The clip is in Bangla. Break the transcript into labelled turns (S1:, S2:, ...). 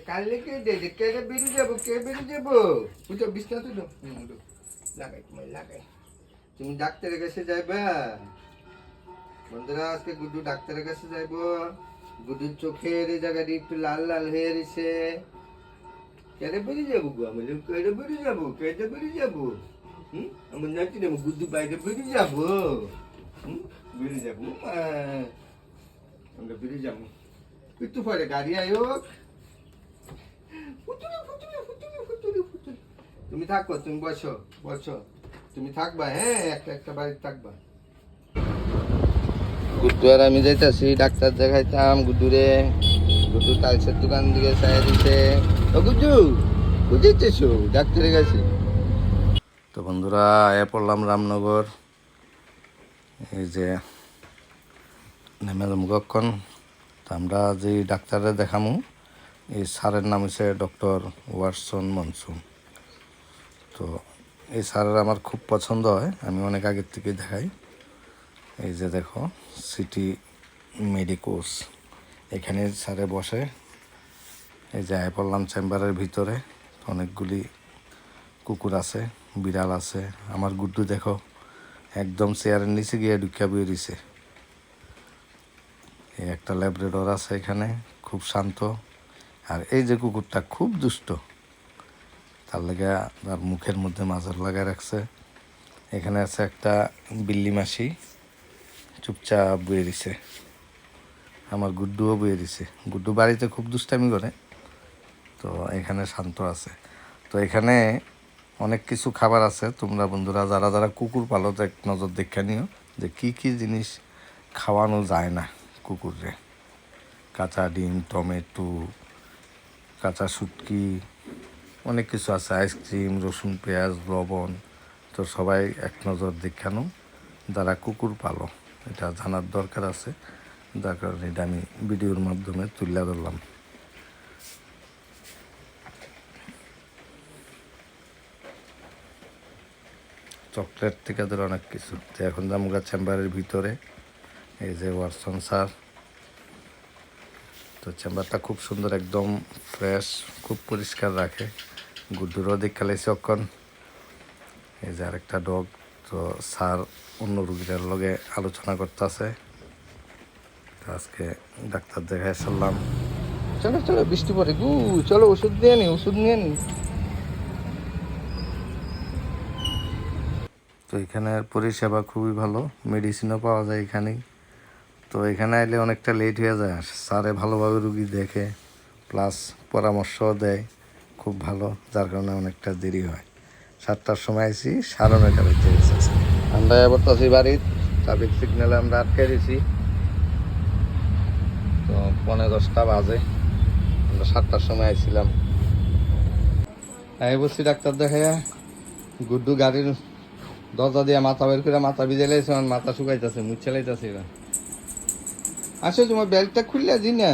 S1: কালকে কে দে কে বেরিয়ে যাবো কে বেরিয়ে যাবো বুঝো বিছনা তুলো লাগাই তোমায় লাগাই তুমি ডাক্তারের কাছে যাইবা বন্ধুরা আজকে গুড্ডু ডাক্তারের কাছে যাইবো গুড্ডুর চোখের এই জায়গাটি একটু লাল লাল হয়ে রয়েছে কেটে বেরিয়ে যাবো গো আমি কেটে বেরিয়ে যাবো কেটে বেরিয়ে যাবো আমার নাচি না গুড্ডু বাইরে বেরিয়ে যাবো বেরিয়ে যাবো আমরা বেরিয়ে যাবো একটু পরে গাড়ি আয়োক তুমি থাকো তুমি বসো বসো তুমি থাকবা হ্যাঁ একটা একটা বাড়ি থাকবা গুড্ডু আর আমি যাইতাছি ডাক্তার দেখাইতাম গুড্ডুরে গুড্ডু টাইলসের দোকান দিকে চাইয়া দিতে ও গুড্ডু বুঝেছো ডাক্তারের কাছে তো বন্ধুরা আয়া পড়লাম রামনগর এই যে নেমে মুখক্ষণ তো আমরা যে ডাক্তারে দেখামু এই স্যারের নাম হচ্ছে ডক্টর ওয়াটসন মনসুন তো এই স্যারের আমার খুব পছন্দ হয় আমি অনেক আগের থেকে দেখাই এই যে দেখো সিটি মেডিকোস এখানে স্যারে বসে এই যে আয় পড়লাম চেম্বারের ভিতরে অনেকগুলি কুকুর আছে বিড়াল আছে আমার গুড্ডু দেখো একদম চেয়ারের নিচে গিয়ে ঢুকিয়া বয়ে দিছে এই একটা ল্যাব্রাডর আছে এখানে খুব শান্ত আর এই যে কুকুরটা খুব দুষ্ট তার লাগে তার মুখের মধ্যে মাজার লাগায় রাখছে এখানে আছে একটা বিল্লি মাসি চুপচাপ বয়ে দিছে আমার গুড্ডুও বয়ে দিছে গুড্ডু বাড়িতে খুব দুষ্টামি করে তো এখানে শান্ত আছে তো এখানে অনেক কিছু খাবার আছে তোমরা বন্ধুরা যারা যারা কুকুর পালো এক নজর দেখে নিও যে কি কি জিনিস খাওয়ানো যায় না কুকুররে কাঁচা ডিম টমেটো কাঁচা শুটকি অনেক কিছু আছে আইসক্রিম রসুন পেঁয়াজ লবণ তো সবাই এক নজর দেখানো যারা কুকুর পালো এটা জানার দরকার আছে যার কারণে এটা আমি ভিডিওর মাধ্যমে তুলে ধরলাম চকলেট থেকে ধরে অনেক কিছু তো এখন আমরা চেম্বারের ভিতরে এই যে ওয়াটসন স্যার তো চেম্বারটা খুব সুন্দর একদম ফ্রেশ খুব পরিষ্কার রাখে গুড্ডুরও দেখালাইছে অক্ষণ এই যে আরেকটা ডগ তো স্যার অন্য রুগীদের লগে আলোচনা করতেছে আজকে ডাক্তার দেখাই সারলাম চলো চলো বৃষ্টি পড়ে গু চলো ওষুধ নিয়ে নি ওষুধ নিয়ে নি তো এখানে পরিষেবা খুবই ভালো মেডিসিনও পাওয়া যায় এখানেই তো এখানে আইলে অনেকটা লেট হয়ে যায় স্যারে ভালোভাবে রুগী দেখে প্লাস পরামর্শও দেয় খুব ভালো যার কারণে অনেকটা দেরি হয় 7টার সময় আইছি 9:30 বাজতে গেছে আমরা এবার তো আছি বাড়ির ট্রাফিক সিগন্যালে আমরা আটকে দিয়েছি তো 9:45 বাজে আমরা 7টার সময় আইছিলাম এই বসছি ডাক্তার দেখাইয়া গুড্ডু গাড়ির দরজা দিয়ে মাথা বের করে মাথা ভিজে লাইছে মাথা শুকাইতেছে মুখ চালাইতেছে এরা আসো তোমার বেল্টটা খুললে দিই না